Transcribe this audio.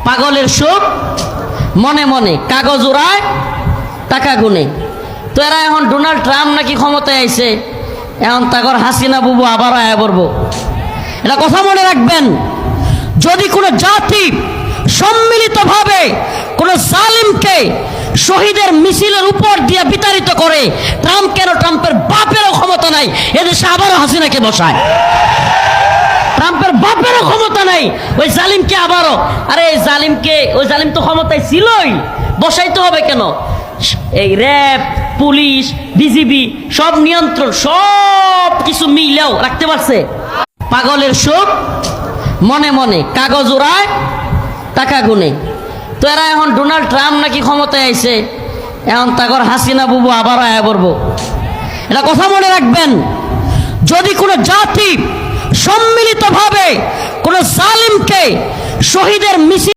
পাগলের সুখ মনে মনে, কাগজ উড়ায় টাকা গুনে। তো এরা এখন ডোনাল্ড ট্রাম্প নাকি ক্ষমতায় আইছে, এখন তাগর হাসিনা বুবু আবার আয়া পড়বো। এটা কথা মনে রাখবেন, যদি কোনো জাতি সম্মিলিতভাবে কোনো জালিমকে শহীদের মিছিলের উপর দিয়ে বিতাড়িত করে, ট্রাম্প কেন, ট্রাম্পের বাপেরও ক্ষমতা নাই এদেশে আবারও হাসিনাকে বসায়। ট্রাম্পের বাপেরও ক্ষমতা নাই ওই জালিমকে আবারও, আরে এই জালিমকে, ওই জালিম তো ক্ষমতায় ছিলই, বসাইতে হবে কেন? এই র্যাব, পুলিশ, বিজিবি সব নিয়ন্ত্রণ, সব কিছু মিলেও রাখতে পারছে। পাগলের সুখ মনে মনে, কাগজ উড়ায় টাকা গুনে। তো এরা এখন ডোনাল্ড ট্রাম্প নাকি ক্ষমতায় আইছে, এখন তাগর হাসিনা বুবু আবার আয়া পড়বো। এটা কথা মনে রাখবেন, যদি কোনো জাতি সম্মিলিতভাবে কোনো জালিমকে শহীদের মিছিল